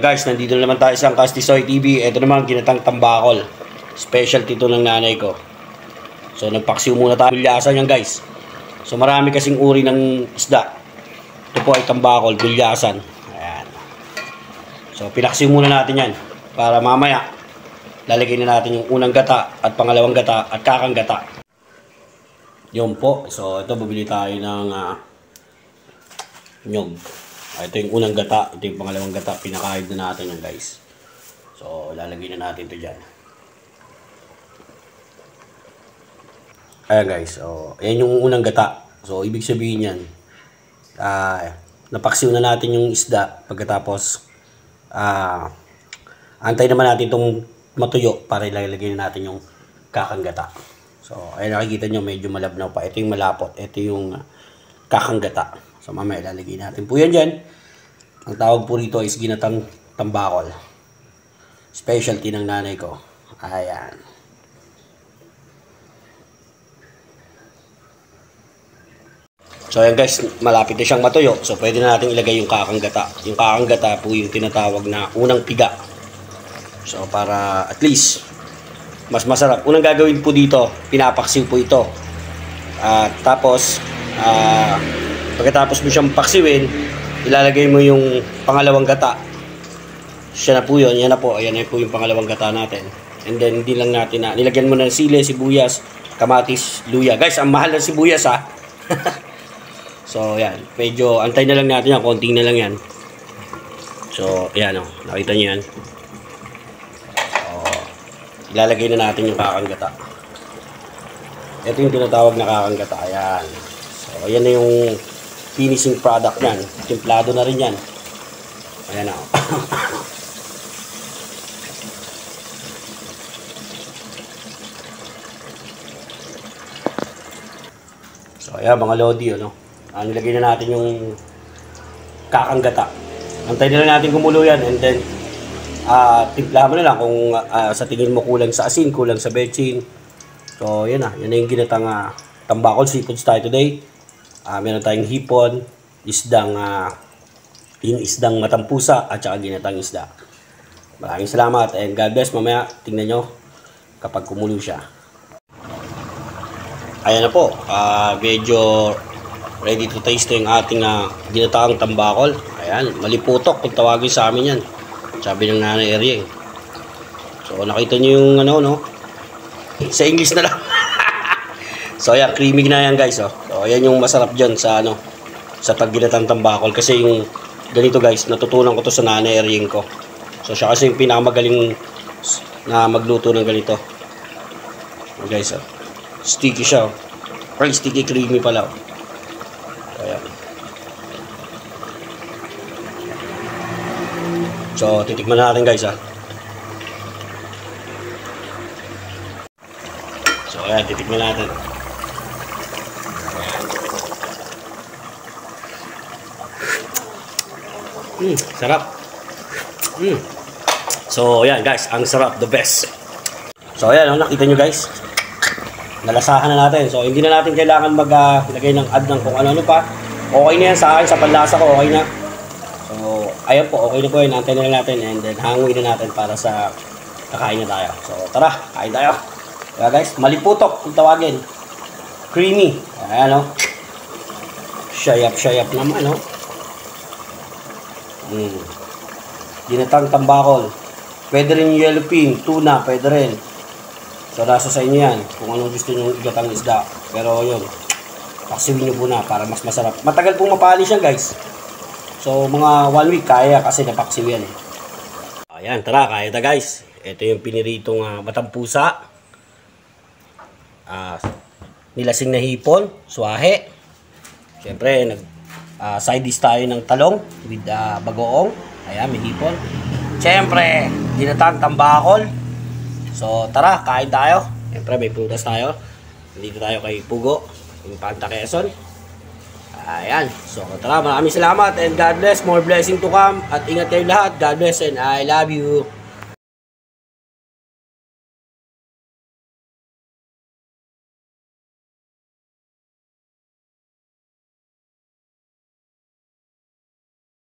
ayan guys, nandito na naman tayo sa Kastisoy TV. Ito naman, ginatang tambakol. Specialty to ng nanay ko. So nagpaksiw muna tayo. Gulyasan yan guys. So marami kasing uri ng isda. Ito po ay tambakol, gulyasan. Ayan. So pinaksiw muna natin yan. Para mamaya, lalagay na natin yung unang gata at pangalawang gata at kakang gata. Yun po. So ito, bibili tayo ng nyog. Ito yung unang gata, ito yung pangalawang gata, pinakahid na natin yung guys. So, lalagay na natin ito dyan. Ayan guys, so, ayan yung unang gata. So, ibig sabihin yan, napaksiw na natin yung isda. Pagkatapos, antay naman natin itong matuyo para ilalagay na natin yung kakang gata. So, ayan nakikita nyo, medyo malabnaw pa. Ito yung malapot, ito yung kakang gata. So mamaya ilalagay natin po yan dyan. Ang tawag po rito is ginatang tambakol. Specialty ng nanay ko. Ayan. So ayan guys, malapit na siyang matuyo. So pwede na natin ilagay yung kakang gata. Yung kakang gata po yung tinatawag na unang piga. So para at least mas masarap. Unang gagawin po dito, pinapaksiw po ito. Tapos pagkatapos mo siyang paksiwin, ilalagay mo yung pangalawang gata. Siya na po yun. Yan na po. Ayan na po yung pangalawang gata natin. And then, hindi lang natin na. Nilagyan mo ng sili, sibuyas, kamatis, luya. Guys, ang mahal ng sibuyas ha. So, yan. Medyo, antay na lang natin yan. Konting na lang yan. So, ayan o. Nakita nyo yan. So, ilalagay na natin yung kakang gata. Ito yung tinatawag na kakang gata. Ayan. So, ayan na yung finishing product yan. Templado na rin yan. Ayan na. So, ayan mga lodi, ano? Nilagay na natin yung kakang gata. Antayin na lang natin kumulo yan. And then, timplahan mo na lang kung sa tingin mo kulang sa asin, kulang sa bechin. So, yan na. Yan na yung ginatang tambakol seafoods tayo today. Meron tayong hipon, isdang yung isdang matampusa at saka ginatang isda. Maraming salamat and God bless. Mamaya tingnan nyo kapag kumulo siya. Ayan na po, medyo ready to taste yung ating ginataang tambakol. Ayan, maliputok kung tawagin sa amin yan, sabi ng nanay Eryeng. So nakita nyo yung no? Sa English na lang. So ayan, creamy na yan guys. Oh. So ayan yung masarap dyan sa sa pagginatang tambakol. Kasi yung ganito guys, natutunan ko to sa nanay Eryeng ko. So siya kasi yung pinakamagaling na magluto ng ganito. So, guys, sticky siya. Or sticky creamy pala. So ayan. So titikman natin guys ha. So ayan, titikman natin. Sarap. So, ayan guys, ang sarap, the best. So, ayan, nakita nyo guys. Nalasahan na natin. So, hindi na natin kailangan maglagay ng add ng kung ano-ano pa. Okay na yan sa akin, sa panlasa ko, okay na. So, ayan po, okay na po yun. Antayin na lang natin and then hanguin na natin para sa kakain na tayo. So, tara, kain tayo. Kaya guys, maliputok kung tawagin. Creamy. Ayan, Shayap naman, Ginatang tambakol. Pwede rin yellowfin, tuna, pwede rin. So nasa sa inyo yan kung anong gusto nyo igatang isda. Pero yun, paksiwin nyo po na para mas masarap. Matagal pong mapali siya guys. So mga 1 week kaya kasi napaksiw yan Ayan, tara, kaya ta guys. Ito yung piniritong matampusa, nilasing na hipon, swahe. Siyempre side dish tayo ng talong with bagoong. Ayan, may hipon. Siyempre, ginatang tambakol. So, tara, kain tayo. Siyempre, may prutas tayo. Nandito tayo kay Pugo, yung Panta Quezon. Ayan. So, tara, maraming salamat and God bless. More blessing to come. At ingat kayo lahat. God bless and I love you.